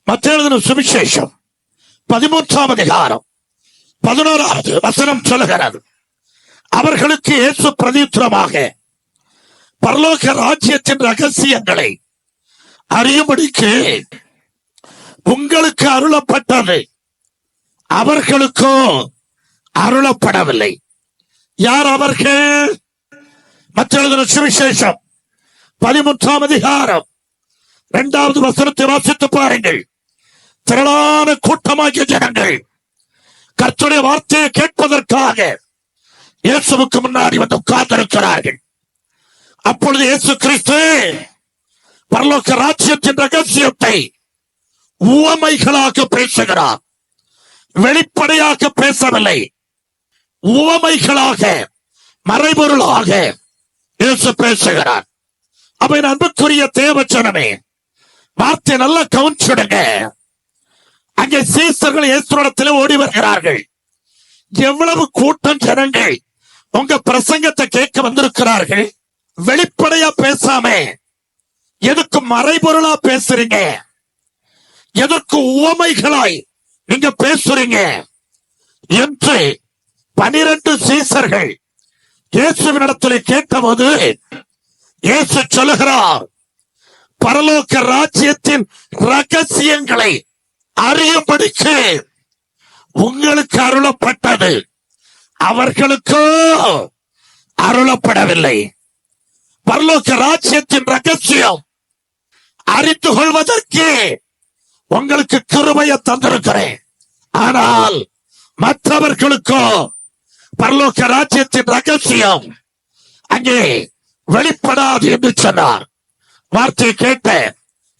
மத்தேயு எழுதின சுவிசேஷம் 13ஆம் அதிகாரம் 11வது வசனம் சொல்லுகிறது, அவர்களுக்கு இயேசு பிரதியுத்தரமாக, பரலோக ராஜ்யத்தின் ரகசியங்களை அறியும்படிக்கு உங்களுக்கு அருளப்பட்டது, அவர்களுக்கோ அருளப்படவில்லை. யார் அவர்கள்? மத்தேயு எழுதின சுவிசேஷம் 13ஆம் அதிகாரம் 2வது வசனத்தை வாசித்து பாருங்கள். திரளான கூட்டமாகிய ஜனங்கள் கர்த்தருடைய வார்த்தையை கேட்பதற்காக இயேசுவுக்கு முன்னாடி வந்து உட்கார்ந்திருக்கிறார்கள். அப்பொழுது இயேசு கிறிஸ்து பரலோக ராஜ்யத்தின் ரகசியத்தை உவமைகளாக பேசுகிறார். வெளிப்படையாக பேசவில்லை, உவமைகளாக, மறைபொருளாக இயேசு பேசுகிறார். அவை அன்புக்குரிய தேவச்சனமே, வார்த்தை நல்ல கவனிச்சுடுங்க. அங்கே சீசர்கள் இயேசுவிடத்தில் ஓடி வருகிறார்கள். எவ்வளவு கூட்டம் ஜனங்கள் உங்க பிரசங்கத்தை கேட்க வந்திருக்கிறார்கள். வெளிப்படையா பேசாம எதுக்கு மறைபொருளா பேசுறீங்க? எதற்கு உவமைகளாய் நீங்க பேசுறீங்க என்று 12 சீசர்கள் இயேசுவினிடத்தில் கேட்டபோது இயேசு சொல்லுகிறார், பரலோக ராஜ்யத்தின் ரகசியங்களை அறியும்படிக்கு உங்களுக்கு அருளப்பட்டது, அவர்களுக்கோ அருளப்படவில்லை. பரலோக ராஜ்யத்தின் ரகசியம் அறிந்து கொள்வதற்கு உங்களுக்கு கிருபையை தந்திருக்கிறேன். ஆனால் மற்றவர்களுக்கோ பரலோக ராஜ்யத்தின் ரகசியம் அங்கே வெளிப்படாது என்று சொன்னார். வார்த்தையை கேட்ட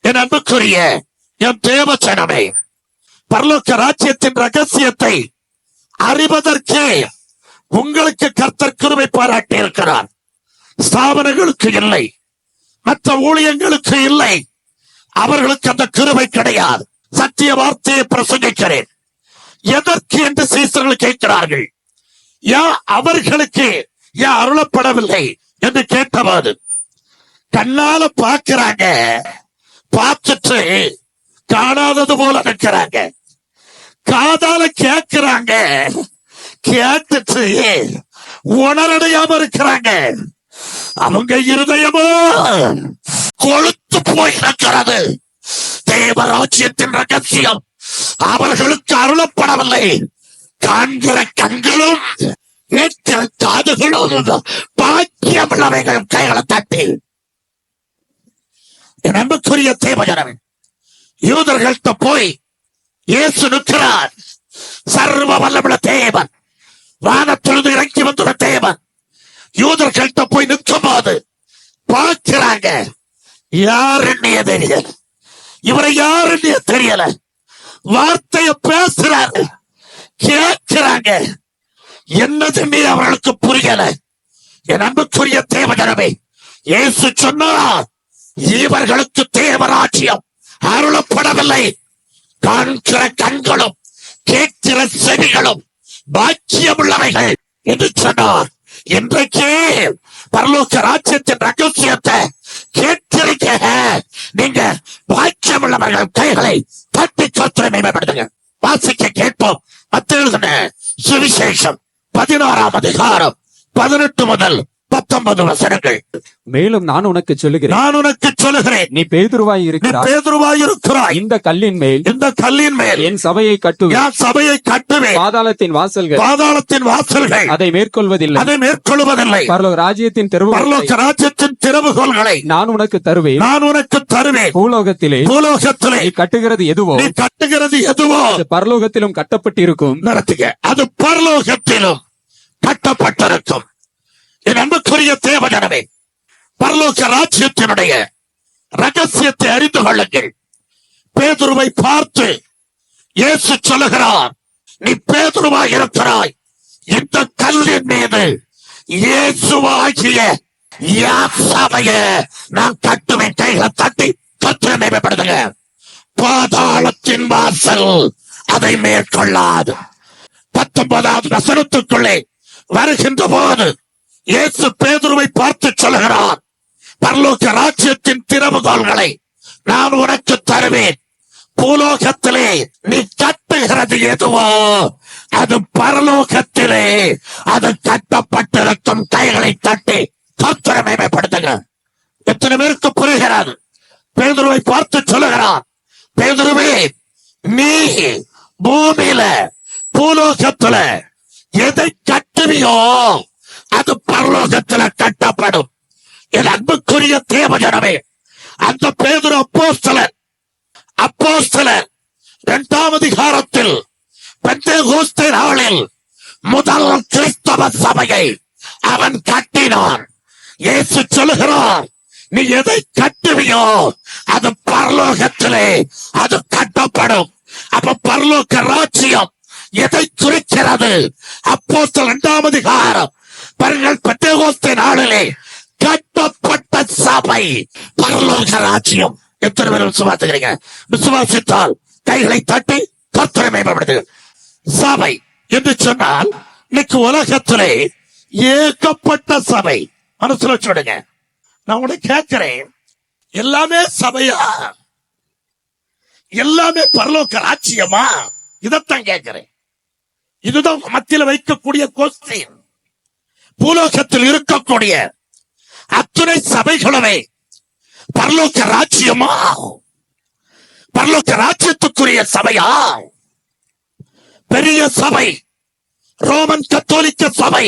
என் அன்புக்குரிய என் தேவச்சனமே, பரலோக ராஜ்யத்தின் ரகசியத்தை அறிவதற்கே உங்களுக்கு கர்த்தர் கிருபை பாராட்டி இருக்கிறார். ஸ்தாபனங்களுக்கு இல்லை, மற்ற ஊழியங்களுக்கு இல்லை, அவர்களுக்கு அந்த கிருபை கிடையாது. சத்திய வார்த்தையை பிரசங்கிக்கிறேன். எதற்கு என்று சீசர்கள் கேட்கிறார்கள். அவர்களுக்கு ஏன் அருளப்படவில்லை என்று கேட்டபோது, கண்ணால பார்க்கிறாங்க, பார்த்துட்டு காணாதது போல நிற்கிறாங்க. காதால கேட்கிறாங்க, கேட்டுட்டு உணரடையாம இருக்கிறாங்க. அவங்க இருதயமோ கொழுத்து போய் இருக்கிறது. தேவராஜ்யத்தின் ரகசியம் அவர்களுக்கு அருளப்படவில்லை. காண்கிற கண்களும் கேட்கிற காதுகளும் பாக்கியமுள்ளவைகளும் கைகளை தட்டி. என் அன்புக்குரிய தேவஜனமே, யூதர்கள்ட்ட போய் இயேசு நிற்கிறார். சர்வ வல்லமுள்ள தேவன், வானத்திலிருந்து இறங்கி வந்துள்ள தேவன். யூதர்கள்ட்ட போய் நிற்கும் போது பார்க்கிறாங்க, யார் என்னைய தெரியல, இவரை யார் என்னைய தெரியல. வார்த்தைய பேசுறாங்க, கேட்கிறாங்க, என்னதுன்னே அவர்களுக்கு புரியல. என் அன்புக்குரிய தேவஜனமே, இயேசு சொன்னார், இவர்களுக்கு தேவராஜ்யம் அருளப்படவில்லை. காண்கிற கண்களும் கேட்கிற செவிகளும் பாக்கியமுள்ளவைகள் என்று சொன்னார். இன்றைக்கு பரலோக ராஜ்யத்தின் ரகசியத்தை கேட்கிறீங்க. நீங்க பாக்கியமுள்ளவர்கள் கைகளை தட்டி கர்த்தரை மேம்படுத்துங்க. வாசிக்க கேட்போம். மத்தேயு எழுதின சுவிசேஷம் 16ஆம் அதிகாரம் 18 முதல் 19 வசனங்கள். மேலும் நான் உனக்கு சொல்லுகிறேன், நீ பேதுருவாய் இருக்கிறாய். இந்த கல்லின் மேல் என் சபையை கட்டுவேன். பாதாளத்தின் வாசல்கள் அதை மேற்கொள்வதில்லை. பரலோக ராஜ்யத்தின் திறவுகோல்களை நான் உனக்கு தருவேன். பூலோகத்திலே நீ கட்டுகிறது எதுவோ அது பரலோகத்திலும் கட்டப்பட்டிருக்கும். அது பரலோகத்திலும் கட்டப்பட்டிருக்கும். என் அன்புக்குரிய தேவஜனமே, பரலோக ராஜ்யத்தினுடைய ரகசியத்தை அறிந்து கொள்ளுங்கள். பேதுருவை பார்த்து இயேசு சொல்லுகிறார், நீ பேதுருவாய் இருக்கிறாய். இந்த கல்லின் மீது இயேசுவாகிய சபையை நான் கட்டுவேன். கைகளை தட்டி கர்த்தரை மேம்படுத்துங்க. பாதாளத்தின் வாசல் அதை மேற்கொள்ளாது. 19வது வசனத்துக்குள்ளே வருகின்ற போது இயேசு பேதுருவை பார்த்து சொல்லுகிறார், பரலோக ராஜ்யத்தின் திறவுகோல்களை நான் உனக்கு தருவேன். பூலோகத்திலே நீ கட்டுகிறது எதுவோ அது பரலோகத்திலே அது கட்டப்பட்டிருக்கும். கைகளை தட்டி கர்த்தரை மகிமைப்படுத்துங்க. எத்தனை பேருக்கு புரிகிறது? பேதுருவை பார்த்து சொல்லுகிறான், பேதுருவே, நீ பூமியில பூலோகத்துல எதை கட்டுவியோ அது பரலோகத்துல கட்டப்படும். என் அன்புக்குரிய தேவஜனமே, அந்த பேதுரு அப்போஸ்தலன் 2ஆம் அதிகாரத்தில் பெந்தேகோஸ்தே நாளில் முதல் கிறிஸ்தவ சபையை அவன் கட்டினான். இயேசு சொல்லுகிறார், நீ எதை கட்டுவியோ அது பரலோகத்திலே அது கட்டப்படும். அப்ப பரலோக ராஜ்யம் எதை குறிக்கிறது? அப்போஸ்தலர் 2ஆம் அதிகாரம் பாருங்கள், பெந்தேகோஸ்தே நாளிலே கட்டப்பட்ட சபை பரலோக ராஜ்யம். எத்தனை பேர் விசுவாசிக்கிறீங்க? விசுவாசித்தால் கைகளை தட்டி கர்த்தரை மகிமைப்படுத்து. சபை என்று சொன்னால் இன்னைக்கு உலகத்திலே ஏகப்பட்ட சபை. மனசுல சொல்லுங்க. நான் உங்களை கேட்கிறேன், எல்லாமே சபையா? எல்லாமே பரலோக ராஜ்யமா? இதத்தான் கேட்கிறேன். இதுதான் மத்தியில் வைக்கக்கூடிய கொஸ்டின். பூலோகத்தில் இருக்கக்கூடிய அத்துணை சபைகளுமே பரலோக ராஜ்யமா? பரலோக ராஜ்யத்துக்குரிய சபையா? பெரிய சபை ரோமன் கத்தோலிக்க சபை,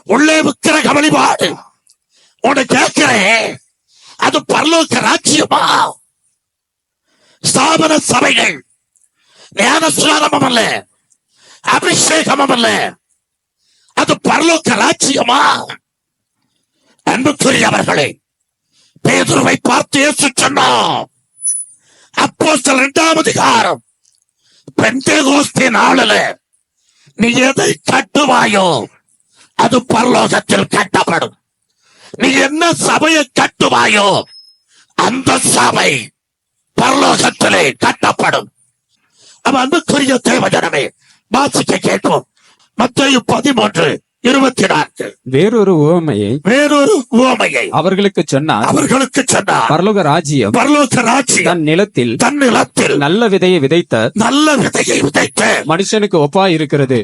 உள்ளே விக்கிரக வழிபாடு. உன்னை கேட்கிறேன், அது பரலோக ராஜ்யமா? ஸ்தாபன சபைகள் ஞானஸ்நானமும் அல்ல, அபிஷேகமும் அல்ல, அது பரலோக ராஜ்யமா? அன்புக்குரியவர்களே, பேதுருவை பார்த்து இயேசு சொன்னார், அப்போஸ்தலர் 2ஆம் அதிகாரம் பெந்தேகோஸ்தே நாளில் நீ எதை கட்டுவாயோ அது பரலோகத்தில் கட்டப்படும். நீ என்ன சபையை கட்டுவாயோ அந்த சபை பரலோகத்திலே கட்டப்படும். அன்புக்குரிய தேவஜனமே, வாசிக்க கேட்போம். மத்தேயு 13:24. வேறொரு உவமையை அவர்களுக்கு சொன்னார். பரலோக ராஜ்யம் தன் நிலத்தில் நல்ல விதையை விதைத்த மனுஷனுக்கு ஒப்பாய் இருக்கிறது.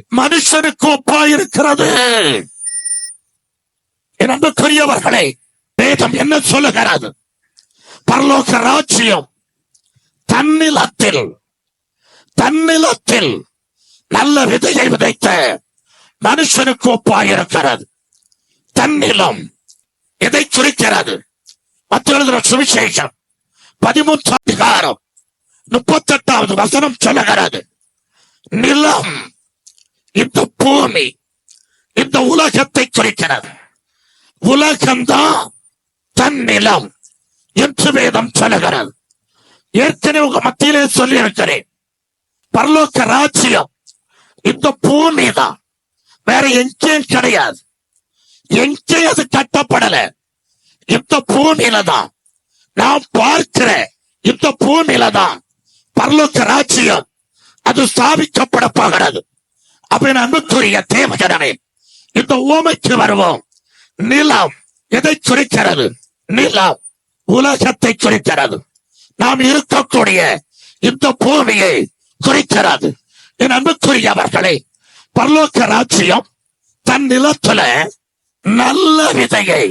என் அன்புக்குரியவர்களே, வேதம் என்ன சொல்லுகிறது? பரலோக ராஜ்யம் தன்னிலத்தில் நல்ல விதையை விதைத்த மனுஷனுக்கு ஒப்பாயிருக்கிறது. தன்னிலம் எதை குறிக்கிறது? மத்திய சுவிசேஷம் 13ஆம் அதிகாரம் 38வது வசனம் சொல்லுகிறது, நிலம் இந்த பூமி இந்த உலகத்தை குறிக்கிறது. உலகம்தான் தன்னிலம் என்று வேதம் சொல்லுகிறது. ஏற்கனவே உங்க மத்தியிலே சொல்லி இருக்கிறேன், பரலோக ராஜ்யம் இந்த பூமி தான், வேற எங்கேயும் கிடையாது. எங்கே அது கட்டப்படல, இந்த பூமியில தான் நாம் பார்க்கிற இந்த பூமியில தான் பரலோக ராஜ்யம் அது ஸ்தாபிக்கப்பட போகிறது. அப்ப அன்புக்குரிய தேவஜனமே, இந்த உவமைக்கு வருவோம். நிலம் எதை குறிக்கிறது? நிலம் உலகத்தை குறிக்கிறது. நாம் இருக்கக்கூடிய இந்த பூமியை குறிக்கிறது. என் அன்புக்குரியவர்களே, பரலோக ராஜ்யம் தன் நிலத்துல நல்ல விதையை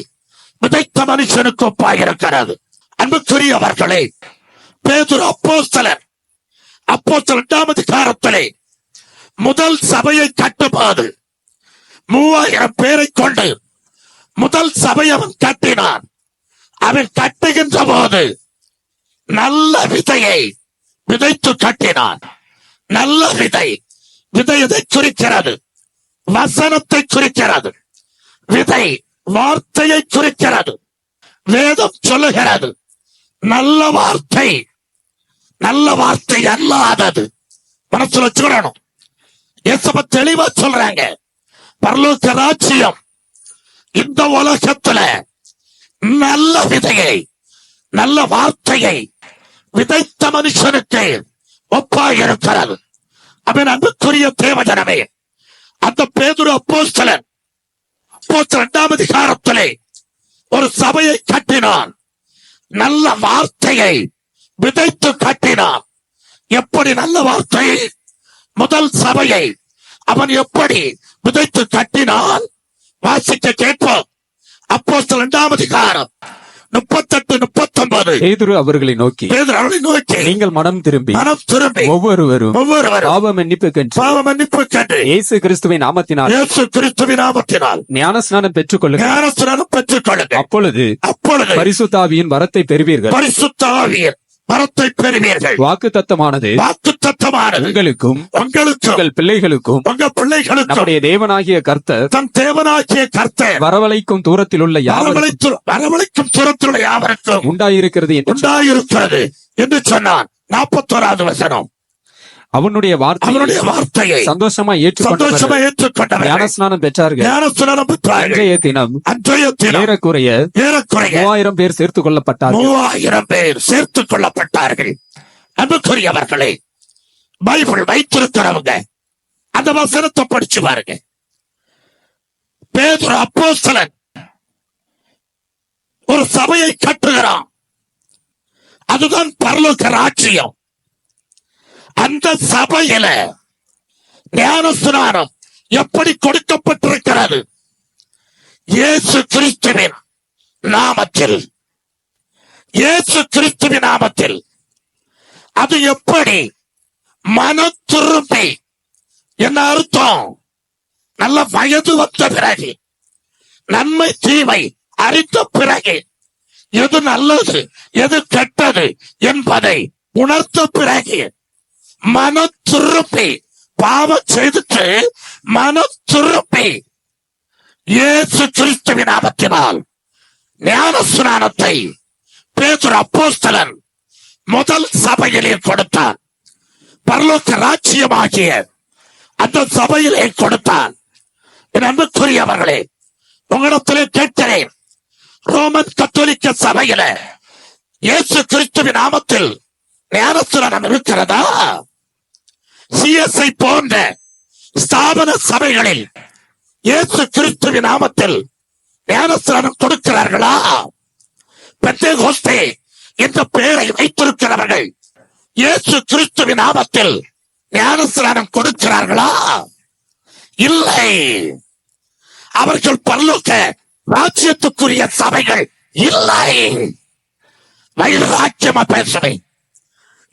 விதைத்த மனுஷனுக்கு ஒப்பாயிருக்கிறது. அன்புக்குரியவர்களே, பேதுரு அப்போஸ்தலர் 2ஆம் அதிகாரத்திலே முதல் சபையை கட்டும்போது 3000 பேரை கொண்டு முதல் சபை அவன் கட்டினான். அவன் கட்டுகின்ற போது நல்ல விதையை விதைத்து கட்டினான். நல்ல விதை எதை குறிக்கிறது? வசனத்தை குறிக்கிறது. விதை வார்த்தையை குறிக்கிறது. வேதம் சொல்லுகிறது, நல்ல வார்த்தை அல்லாதது. மனசுல சொல்லணும். இயேசு தெளிவா சொல்றாங்க, பரலோக ராஜ்யம் இந்த உலகத்துல நல்ல விதையை நல்ல வார்த்தையை விதைத்த மனுஷனுக்கு ஒப்பாயிருக்கிறது. அவன் அன்புக்குரிய தேவஜனமே, அந்த பேதுரு அப்போஸ்தலன் 2ஆம் அதிகாரத்திலே ஒரு சபையை கட்டினான். நல்ல வார்த்தையை விதைத்து கட்டினான். எப்படி நல்ல வார்த்தை முதல் சபையை அவன் எப்படி விதைத்து கட்டினால் வாசிக்க கேட்போம். அப்போஸ்தலர் 2ஆம் அதிகாரம் 38-39. பேதுரு அவர்களை நோக்கி நீங்கள் மனம் திரும்பி ஒவ்வொருவரும் பாவ மன்னிப்புக்கென்று இயேசு கிறிஸ்துவின் நாமத்தினால் ஞானஸ்நானம் பெற்றுக்கொள்ளுங்கள். அப்பொழுது பரிசுத்த ஆவியின் வரத்தை பெறுவீர்கள். வாக்குத்தத்தமானது உங்களுக்கும் உங்கள் பிள்ளைகளுக்கும் நம்முடைய தேவனாகிய கர்த்தர் வரவழைக்கும் தூரத்தில் உள்ள யாவருக்கும் உண்டாயிருக்கிறது என்று சொன்னான். 41வது வசனம். அவனுடைய வார்த்தையை சந்தோஷமா ஏற்றுக்கொண்ட ஞானஸ்நானம் பெற்றார்கள். அன்றைய தினம் ஏறக்குறைய 3000 பேர் சேர்த்துக் கொள்ளப்பட்டார்கள். அன்புக்குரியவர்களே, பைபிள் வைத்திருக்கிறவங்க அந்த வசனத்தை படிச்சு பாருங்க. பேதுரு அப்போஸ்தலன் ஒரு சபையை கட்டுகிறான். அதுதான் பரலோக ராஜ்யம். அந்த சபையில ஞானஸ்நானம் எப்படி கொடுக்கப்பட்டிருக்கிறது? இயேசு கிறிஸ்துவின் நாமத்தில். அது எப்படி? மனம் திரும்பி. என்ன அர்த்தம்? நல்ல வயது வந்த பிறகு, நன்மை தீமை அறிந்த பிறகு, எது நல்லது எது கெட்டது என்பதை உணர்த்த பிறகு மன திருப்பி, பாவம் செய்துட்டு மன திருப்பி இயேசு கிறிஸ்துவின் நாமத்தினால் ஞானஸ்நானத்தை பேதுரு அப்போஸ்தலன் முதல் சபையிலே கொடுத்தான். பரலோக ராஜ்யமாகிய அந்த சபையிலே கொடுத்தான். என் அன்புக்குரியவர்களே, உங்களிடத்திலே கேட்கிறேன், ரோமன் கத்தோலிக்க சபையில இயேசு கிறிஸ்துவின் நாமத்தில் ஞானஸ்நானம் இருக்கிறதா? சிஎஸ்ஐ போன்ற ஸ்தாபன சபைகளில் இயேசு கிறிஸ்துவின் நாமத்தில் ஞானஸ்நானம் கொடுக்கிறார்களா? பெந்தேகோஸ்தே என்ற பெயரை வைத்திருக்கிறவர்கள் இயேசு கிறிஸ்துவின் நாமத்தில் ஞானஸ்நானம் கொடுக்கிறார்களா? இல்லை. அவர்கள் பரலோக ராஜ்யத்துக்குரிய சபைகள் இல்லை. வைராக்கியமா பேசுவேன்.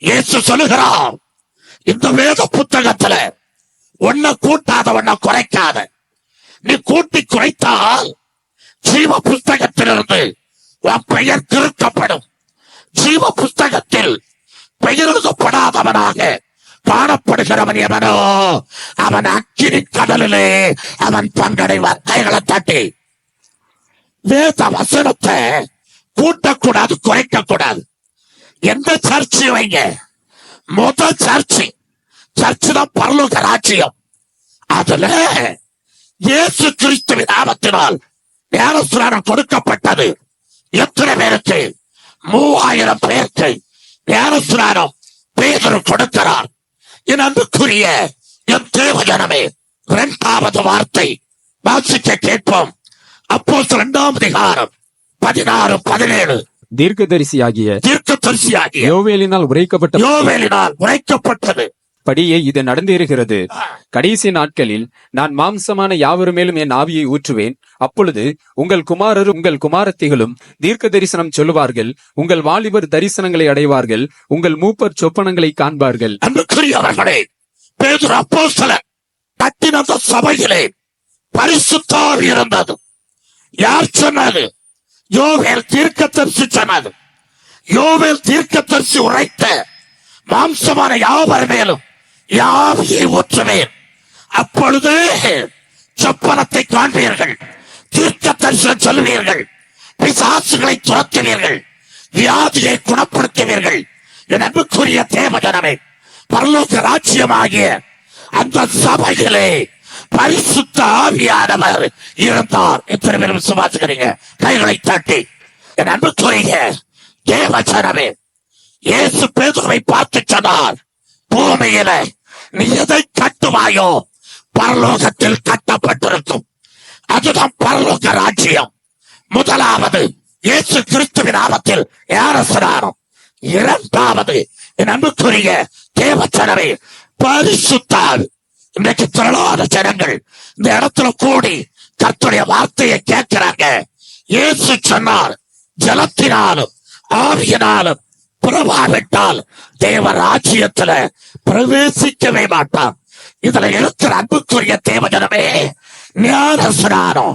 இயேசு சொல்லுகிறார், இந்த வேத புத்தகத்துல ஒன்ன கூட்டாத ஒன்ன குறைக்காத. நீ கூட்டி குறைத்தால் ஜீவ புஸ்தகத்திலிருந்து உன் பெயர் திருத்தப்படும். ஜீவ புஸ்தகத்தில் பெயர் எழுதப்படாதவனாக காணப்படுகிறவன் எவனோ அவன் அக்கினி கடலிலே அவன் பங்கடைவான். கைகளை தட்டி. வேத வசனத்தை கூட்டக்கூடாது, குறைக்க கூடாது. எந்த சர்ச்சை வைங்க, முதல் சர்ச்சை தான் பரலோக ராஜ்யம். அதுல இயேசு கிறிஸ்துவின் நாமத்தினால் ஞானஸ்நானம் கொடுக்கப்பட்டது. எத்தனை பேருக்கு? 3000 பேருக்கு ஞானஸ்நானம் பேதுரு கொடுக்கிறார். என் அன்புக்குரிய என் தேவஜனமே, 2வது வார்த்தை வாசிக்க கேட்போம். அப்போஸ்தலர் 2ஆம் அதிகாரம் 16-17. தீர்க்கதரிசியாகிய யோவேலினால் உரைக்கப்பட்டது படியே இது நடந்திருக்கிறது. கடைசி நாட்களில் நான் மாம்சமான யாவரு மேலும் என் ஆவியை ஊற்றுவேன். அப்பொழுது உங்கள் குமாரரும் உங்கள் குமாரத்திகளும் தீர்க்க தரிசனம் சொல்லுவார்கள். உங்கள் வாலிபர் தரிசனங்களை அடைவார்கள். உங்கள் மூப்பர் சொப்பனங்களை காண்பார்கள். அன்புக்குரியவர்களே, பேதுரு அப்போஸ்தலன் கட்டின சபையிலே பரிசுத்த ஆவி இருந்தது. யார் சொன்னது? யோவேல் தீர்க்கதரிசி சொன்னது. யோவேல் தீர்க்கதரிசி உரைத்த மாம்சமான யாவர் மேலும் யாவியை ஊற்றுவேன். அப்பொழுது சொப்பனத்தை காண்பீர்கள், தீர்க்க தரிசனம் சொல்லுவீர்கள், பிசாசுகளை துரத்துவீர்கள், வியாதியை குணப்படுத்துவீர்கள். என் அன்புக்குரிய தேவஜனமே, பரலோக ராஜ்யமாகிய அந்த சபையிலே பரிசுத்த ஆவியானவர் இருந்தார். எத்தனை பேரும் விசுவாசிக்கிறீங்க? கைகளை தட்டி. என் அன்புக்குரிய தேவஜனமே, இயேசு பேதுருவை பார்த்து சொன்னார், பூமியில நீ எதை கட்டுவாயோ பரலோகத்தில் கட்டப்பட்டிருக்கும். அதுதான் பரலோக ராஜ்யம். முதலாவது இயேசு கிறிஸ்துவின் நாமத்தில் ஞானஸ்நானம். 2வது என் அன்புக்குரிய தேவச்சனவே, பரிசுத்தாவி. இன்றைக்கு திரளான ஜனங்கள் இந்த இடத்துல கூடி கர்த்தருடைய வார்த்தையை கேட்கிறாங்க. இயேசு சொன்னார், ஜலத்தினாலும் ஆவியினாலும் புறவாவிட்டால் தேவ ராஜ்யத்துல பிரவேசிக்கவே மாட்டான். இதுல இருக்கிற அன்புக்குரிய தேவஜனமே, ஞான ஸ்நானம்,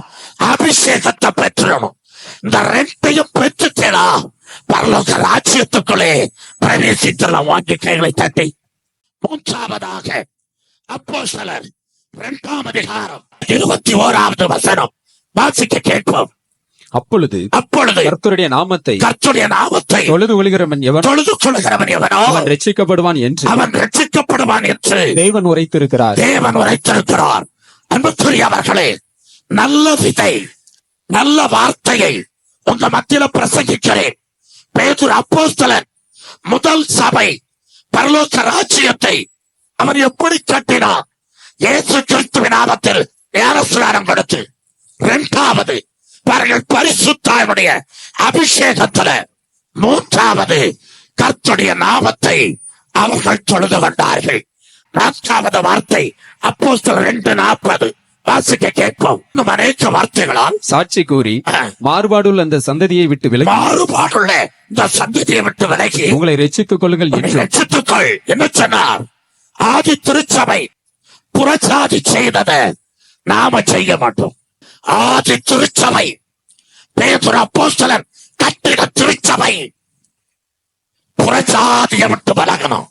அபிஷேகத்தை பெற்றணும். இந்த ரெண்டையும் பெற்றுட்டா பரலோக ராஜ்யத்துக்குள்ளே பிரவேசித்தலாம். வாங்கி கைகளை தட்டி. மூன்றாவதாக அப்போஸ்தலர் 2ஆம் அதிகாரம் 21வது வசனம் வாசிக்க கேட்போம். அப்பொழுது கர்த்தருடைய நாமத்தை தொழுது கொள்கிறவன் எவனோ அவன் ரட்சிக்கப்படுவான் என்று தேவன் உரைத்திருக்கிறார். அன்புக்குரியவர்களே, நல்ல விதை, நல்ல வார்த்தையை உங்க மத்தியில பிரசங்கிக்கிறேன். பேதுரு அப்போஸ்தலன் முதல் சபை பரலோக ராஜ்யத்தை அவன் எப்படி கட்டினான்? இயேசு கிறிஸ்துவின் நாமத்தில் ஞானஸ்நானம் கொடுத்து, இரண்டாவது பாருங்கள் பரிசுத்தாவினுடைய அபிஷேகத்துல, மூன்றாவது கர்த்தருடைய நாமத்தை அவர்கள் தொழுது கொண்டார்கள். நான்காவது வார்த்தை அப்போஸ்தலர் 2:40 வாசிக்க கேட்போம். இன்னும் அநேக வார்த்தைகளால் சாட்சி கூறி மாறுபாடுள்ள அந்த சந்ததியை விட்டு விலகி உங்களை ரட்சித்துக் கொள்ளுங்கள் என்ன சொன்னார்? ஆதி திருச்சபை புறச்சாதி செய்ததை நாம செய்ய மாட்டோம். ஆதி திருச்சபை, பேதுரு அப்போஸ்தலர் கட்டிட திருச்சபை புறச்சாதியை விட்டு விலகணும்.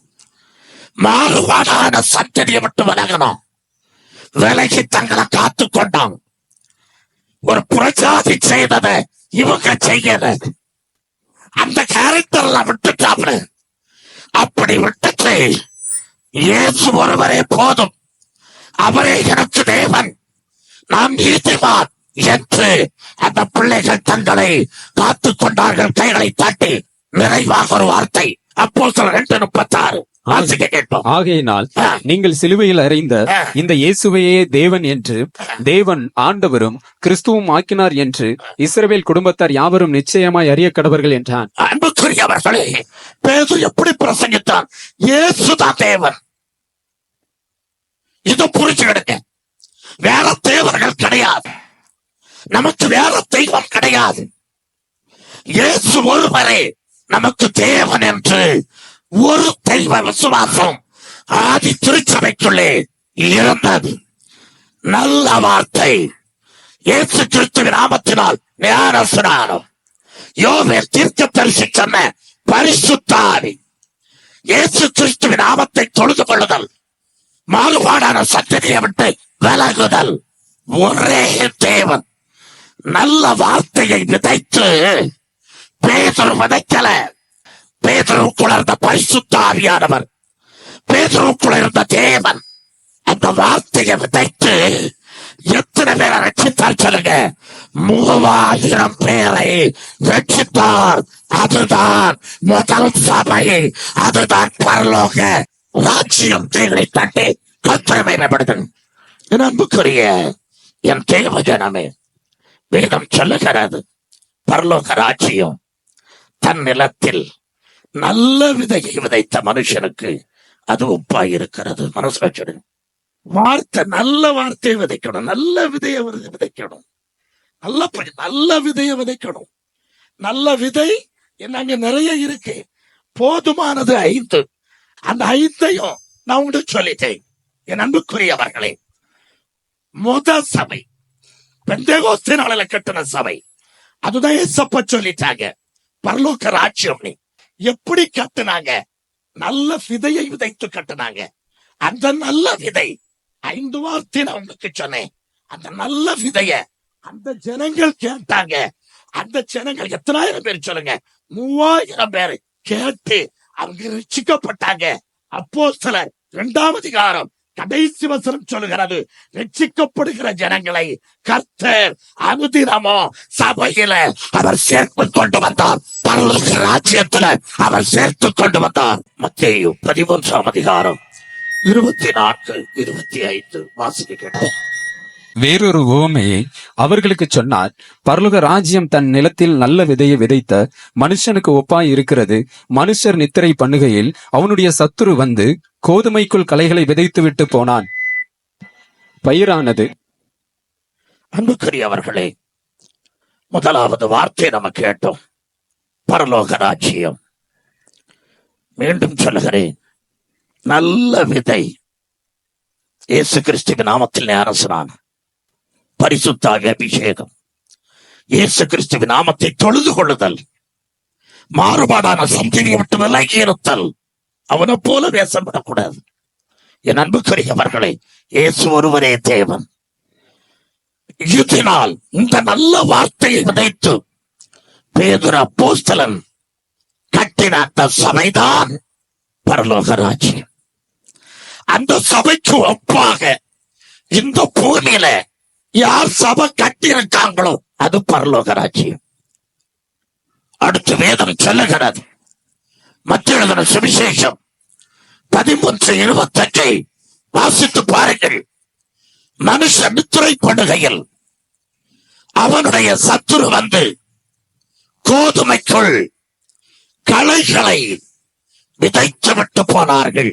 மாறுபாடான சந்ததியை விட்டு விலகணும். விலகி தங்களை காத்து கொண்டாங்க. ஒரு புறச்சாதி செய்ததை இவங்க செய்யல. அந்த கேரக்டர்ல விட்டுட்டாங்க. அப்படி விட்டுட்டு இயேசு ஒருவரே போதும், அவரே எனக்கு தேவன், நாம் நீதிமான் என்று அந்த பிள்ளைகள் தங்களை காத்து கொண்டார்கள். கைகளை தட்டி நிறைவாக ஒரு வார்த்தை அப்போஸ்தலர் 2:36 வாசிக்க கேட்போம். ஆகையினால் நீங்கள் சிலுவையில் அறைந்த இந்த இயேசுவையே தேவன் என்று, தேவன் ஆண்டவரும் கிறிஸ்துவும் ஆக்கினார் என்று இஸ்ரவேல் குடும்பத்தார் யாவரும் நிச்சயமாய் அறிய கடவர்கள் என்றான். அன்புக்குரியவர்களே, பேதுரு எப்படி பிரசங்கித்தான்? இயேசுதான் தேவன். இதை புரிஞ்சுக்கிடுங்க. வேற தேவர்கள் கிடையாது, நமக்கு வேற தெய்வம் கிடையாது. இயேசு ஒருவரே நமக்கு தேவன் என்று ஒரு தெய்வ விசுவாசம் ஆதி திருச்சபைக்குள்ளே இருந்தது. நல்ல வார்த்தை, இயேசு கிறிஸ்துவின் நாமத்தினால் ஞானஸ்நானம், யோவேல் தீர்க்கதரிசி சொன்ன பரிசுத்த ஆவி, இயேசு கிறிஸ்துவின் நாமத்தை தொழுது கொள்ளுதல், மாறுபாடான சந்ததியை விட்டு விலகுதல். ஒரே தேவன். நல்ல வார்த்தையை விதைத்து பேதுரு விதைக்கல. பேதுருக்குள்ள இருந்த பரிசுத்த ஆவியானவர், பேதுருக்குள்ள இருந்த தேவன் அந்த வார்த்தையை விதைத்து எத்தனை பேரை ரட்சித்தார் சொல்லுங்க? 3000 பேரை ரட்சித்தார். அதுதான் முதல் சபை, அதுதான் பரலோக ராஜ்யம். தேவனை தட்டி கர்த்தரை மகிமைப்படுத்துங்கள். என் அன்புக்குரிய என் தேவ ஜனமே, வேதம் சொல்லுகிறது பரலோக ராஜ்யம் தன் நிலத்தில் நல்ல விதையை விதைத்த மனுஷனுக்கு அது ஒப்பாய் இருக்கிறது. மனசுல சொல்லுங்க. வார்த்தை, நல்ல வார்த்தையை விதைக்கணும், நல்ல விதையை விதைக்கணும், நல்ல விதையை விதைக்கணும். நல்ல விதை என்னங்க நிறைய இருக்கு, போதுமானது 5. அந்த 5ஐயும் நான் உங்களுக்கு சொல்லிட்டேன். என் அன்புக்குரியவர்களே, முதல் சபை பெந்தேகோஸ்தே நாளில கட்டின சபை, அதுதான் ஏசப்பா சொல்லிட்டாங்க பரலோக ராஜ்யம். எப்படி கட்டுனாங்க? நல்ல விதையை விதைத்து கட்டுனாங்க. அந்த நல்ல விதை 5 வார்த்தை நான் உங்களுக்கு சொன்னேன். அந்த நல்ல விதைய அந்த ஜனங்கள் கேட்டாங்க. அந்த ஜனங்கள் எத்தனாயிரம் பேர் சொல்லுங்க? 3000 பேர் கேட்டு அவங்க ரட்சிக்கப்பட்டாங்க. அப்போஸ்தலர் 2ஆம் அதிகாரம் கடைசி வசனம் சொல்லுகிறது, ரட்சிக்கப்படுகிற ஜனங்களை கர்த்தர் அனுதினமோ சபையில அவர் சேர்த்து கொண்டு வந்தார், பரலோக ராஜ்யத்துல அவர் சேர்த்து கொண்டு வந்தார். மத்தேயு 13ஆம் அதிகாரம் 24, 25 வாசிக்க கேட்டோம். வேறொரு உவமையை அவர்களுக்கு சொன்னார். பரலோக ராஜ்யம் தன் நிலத்தில் நல்ல விதையை விதைத்த மனுஷனுக்கு ஒப்பாய் இருக்கிறது. மனுஷர் நித்திரை பண்ணுகையில் அவனுடைய சத்துரு வந்து கோதுமைக்குள் களைகளை விதைத்துவிட்டு போனான். பயிரானது. அன்புக்குரியவர்களே, முதலாவது வார்த்தை நம்ம கேட்டோம், பரலோக ராஜ்யம். மீண்டும் சொல்லுகிறேன், நல்ல விதை. இயேசு கிறிஸ்துவின் நாமத்தில் ஞானஸ்நானம், பரிசுத்த அபிஷேகம், இயேசு கிறிஸ்துவின் நாமத்தை தொழுது கொள்ளுதல், மாறுபாடான சந்ததியை விட்டு விலகி இருத்தல், அவனை போல வேஷம் விடக்கூடாது. என் அன்புக்குரியவர்களே, இயேசு ஒருவரே தேவன். இதனால் இந்த நல்ல வார்த்தையை விதைத்து பேதுரு அப்போஸ்தலன் கட்டின அந்த சபைதான் பரலோக ராஜ்யம். அந்த சபைக்கு ஒப்பாக இந்த பூமியில யார் சபை கட்டியிருக்காங்களோ அது பரலோக ராஜ்யம். அடுத்து வேதம் சொல்லுகிறது, மத்திய எழுதின சுவிசேஷம் 13:25 வாசித்து பாருங்கள். மனுஷன் நித்திரை பண்ணுகையில் அவனுடைய சத்துரு வந்து கோதுமைக்குள் களைகளை விதைத்து விட்டு போனார்கள்.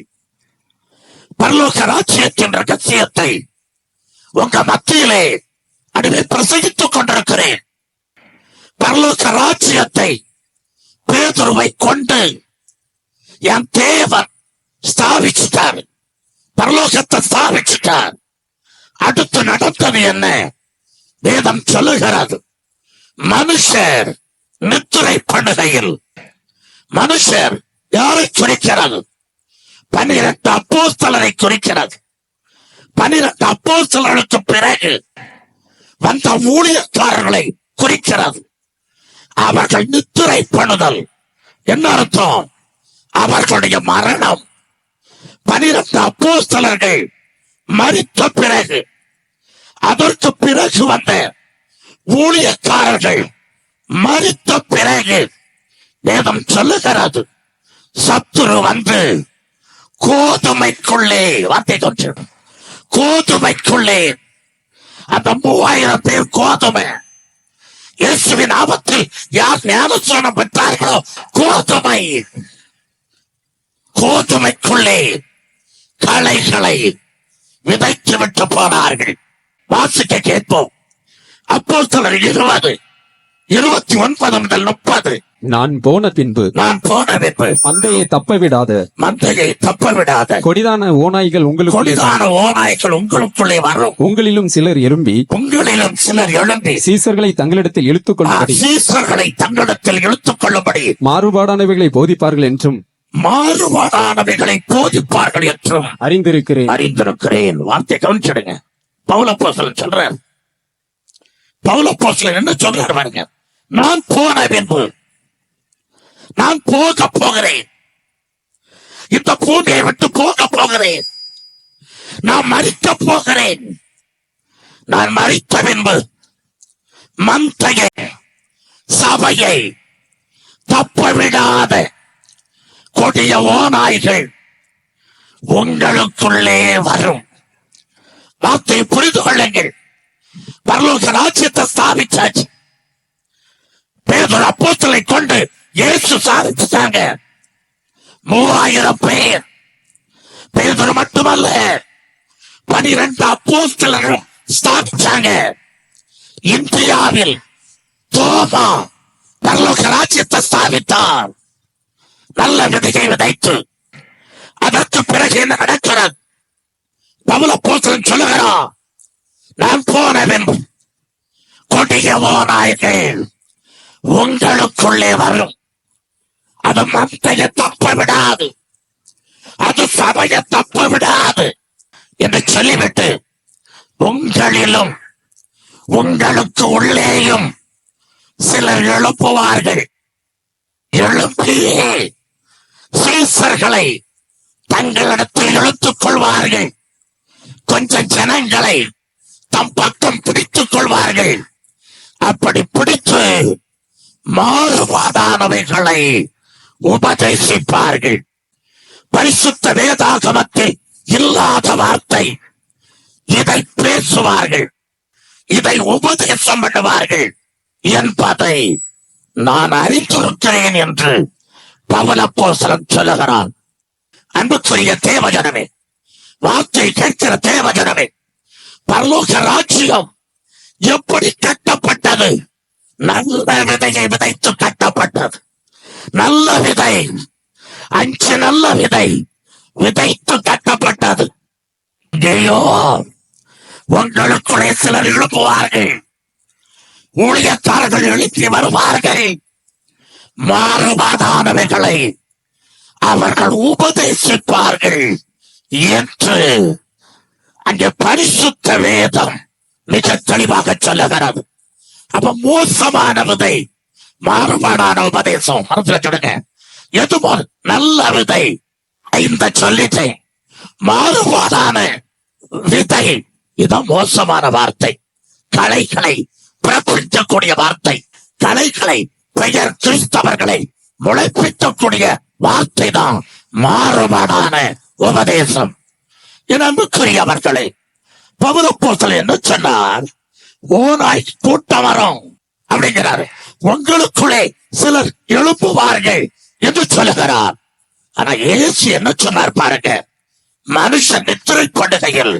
பரலோக ராஜ்யத்தின் ரகசியத்தை உங்க மத்தியிலே அடிமை பிரசங்கித்துக் கொண்டிருக்கிறேன். பரலோக ராஜ்யத்தை பேதுருவை கொண்டு என் தேவன் ஸ்தாபிச்சுட்டார், பரலோகத்தை ஸ்தாபிச்சுட்டார். அடுத்து நடந்தது என்ன? வேதம் சொல்லுகிறது, மனுஷர் நித்திரை பண்ணுகையில். மனுஷர் யாரை குறிக்கிறது? 12 அப்போஸ்தலரை குறிக்கிறது. 12 அப்போஸ்தலர்களுக்கு பிறகு வந்த ஊழியக்காரர்களை குறிக்கிறது. அவர்கள் நித்திரை பண்ணுதல் என்ன அர்த்தம்? அவர்களுடைய மரணம். 12 அப்போஸ்தலர்கள் மரித்த பிறகு, அதற்கு பிறகு வந்த ஊழியக்காரர்கள் மரித்த பிறகு வேதம் சொல்லுகிறது, சத்துரு வந்து கோதுமைக்குள்ளே, வார்த்தை கொஞ்சம், கோதுமைக்குள்ளே அந்த 3000 பேர் கோதுமை, இயேசுவின் நாமத்தில் யார் ஞானஸ்நானம் பெற்றார்களோ கோதுமை, கோதுமைக்குள்ளே களைகளை விதைத்து விட்டு போனார்கள். வாசிக்க கேட்போம். அப்போஸ்தலர் 20:29 முதல் 30. நான் போன பின்பு மந்தையை தப்ப விடாத கொடிதான ஓநாய்கள் உங்களுக்குள்ளே வரும். உங்களிலும் சிலர் எழும்பி சீசர்களை தங்களிடத்தில் இழுத்துக் கொள்ளும்படி மாறுபாடானவைகளை போதிப்பார்கள் என்றும் அறிந்திருக்கிறேன். வார்த்தை கவனிச்சிடுங்க. பவுலப்போஸ்தலன் சொல்றார். பவுலப்போஸ்தலன் என்ன சொல்றார் பாருங்க. நான் போன பின்பு நான் போக போகிறேன், இந்த பூமியை விட்டு போக போகிறேன், நான் மரிக்க போகிறேன். நான் மரித்த பின்பு மந்தையை, சபையை தப்ப விடாத கொடிய ஓநாய்கள் உங்களுக்குள்ளே வரும். வார்த்தையை புரிந்து கொள்ளுங்கள். பரலோக ராஜ்யத்தை ஸ்தாபிச்சாச்சு. பேதுரு அப்போஸ்தலரை கொண்டு இயேசு சாதிச்சாங்க. 3000 பேர். பேதுரு மட்டுமல்ல, 12 அப்போஸ்தலரும் ஸ்தாபிச்சாங்க. இந்தியாவில் தோமா பரலோக ராஜ்யத்தை ஸ்தாபித்தார். நல்ல விதையை விதைத்து. அதற்கு பிறகு என்ன நடக்கிறது? பவுலப்போஸ்தலன் சொல்லுகிறார், நான் போன பின்பு கொடிய ஓநாய்கள் உங்களுக்குள்ளே வரும். அது மந்தையை தப்ப விடாது, அது சபையை தப்ப விடாது என்று சொல்லிவிட்டு, உங்களிலும் உங்களுக்கு உள்ளேயும் சிலர் எழுப்புவார்கள். எழுப்பியே சீசர்களை தங்களிடத்தில் இழுத்துக் கொள்வார்கள். கொஞ்சம் ஜனங்களை தம் பக்கம் பிடித்துக் கொள்வார்கள். அப்படி பிடித்து மாறுபாடானவைகளை உபதேசிப்பார்கள். பரிசுத்த வேதாகமத்தில் இல்லாத வார்த்தை இதை பேசுவார்கள். இதை உபதேசம் பண்ணுவார்கள் என்பதை நான் அறிந்திருக்கிறேன் என்று பவுல் அப்போஸ்தலன் சொல்லுகிறான். அன்புக்குரிய தேவஜனமே, வார்த்தை கேட்கிற தேவஜனமே, பரலோக ராஜ்யம் எப்படி கட்டப்பட்டது? நல்ல விதையை விதைத்து கட்டப்பட்டது. நல்ல விதை, 5 நல்ல விதை விதைத்து கட்டப்பட்டது. ஐயோ, உங்களுக்குள்ளே சிலர் எழுப்புவார்கள், ஊழியக்காரர்கள் எழுப்பி வருவார்கள், மாறுபாடானவைகளை அவர்கள் உபதேசிப்பார்கள் என்று அங்கே பரிசுத்த வேதம் மிக தெளிவாக சொல்லுகிறது. அப்ப மோசமான விதை, மாறுபாடான உபதேசம் மனசுல சொல்லுங்க. எதுவோ நல்ல விதை இந்த சொல்லிட்டேன், மாறுபாடான விதை இதான் மோசமான வார்த்தை. கலைகளை பிரபுரிக்கக்கூடிய வார்த்தை, கலைகளை பெயர் கிறிஸ்தவர்களை முளைப்பிக்கக்கூடிய வார்த்தை தான் மாறுபாடான உபதேசம். என் அன்புக்குரியவர்களே, பவுல் அப்போஸ்தலன் என்ன சொன்னார்? ஓநாய் கூட்டம் வரும் அப்படிங்கிறாரு. உங்களுக்குள்ளே சிலர் எழுப்புவார்கள் என்று சொல்லுகிறார். ஆனா இயேசு என்ன சொன்னார் பாருங்க, மனுஷன் நித்திரை கொள்ளுகையில்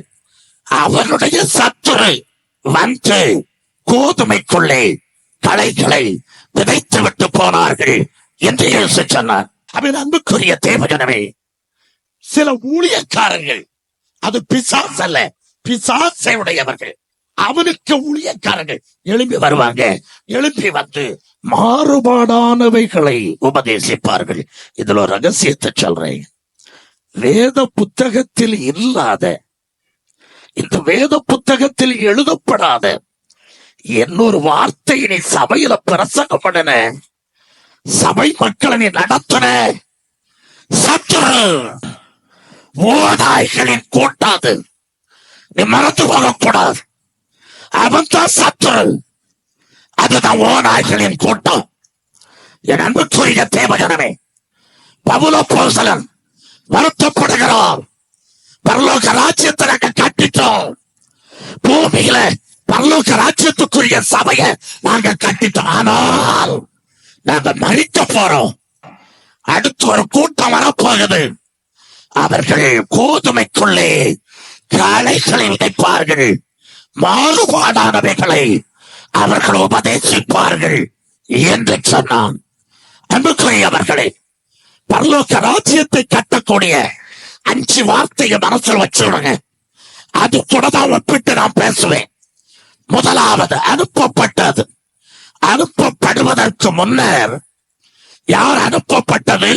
அவனுடைய சத்துரு வந்து கோதுமைக்குள்ளே களைகளை விதைத்து விட்டு போனார்கள் என்று இயேசு சொன்னார். அவன் அன்புக்குரிய தேவஜனமே, சில ஊழியக்காரர்கள், அது பிசாசு அல்ல, பிசாசை உடையவர்கள், அவனுக்கு ஊழியக்காரர்கள் எழுப்பி வருவாங்க. எழுப்பி வந்து மாறுபாடானவைகளை உபதேசிப்பார்கள். இதுல ஒரு ரகசியத்தை சொல்றேன். வேத புத்தகத்தில் இல்லாத, இந்த வேத புத்தகத்தில் எழுதப்படாத இன்னொரு வார்த்தை நீ சபையில பிரசங்கம் பண்ணன, சபை மக்களை நீ நடத்தின, சத்துரு ஓநாய்களின் கூட்டாது நீ மறந்து போகக்கூடாது. அவன் தான் சத்துரு, அதுதான் ஓநாய்களின் கூட்டம். என் அன்புக்குரிய தேவஜனமே, பவுல் அப்போஸ்தலன் வருத்தப்படுகிறார். பரலோக ராஜ்யத்தை நாங்க கட்டிட்டோம், பூமியில பரலோக ராஜ்யத்துக்குரிய சபையை நாங்க கட்டிட்டோம், ஆனால் நாங்க மறிக்க போறோம். அடுத்து ஒரு கூட்டம் வரப்போகுது. அவர்கள் கோதுமைக்குள்ளே களைகளை விதைப்பார்கள், மாறுபாடானவைகளை அவர்கள் உபதேசிப்பார்கள் என்று சொன்னான். அன்புக்குரியவர்களே, பரலோக ராஜ்யத்தை கட்டக்கூடிய 5 வார்த்தையை மனசில் வச்சுடுங்க. அது கூட தான் ஒப்பிட்டு நான் பேசுவேன். முதலாவது, அனுப்பப்பட்டது. அனுப்பப்படுவதற்கு முன்னர் யார் அனுப்பப்பட்டது?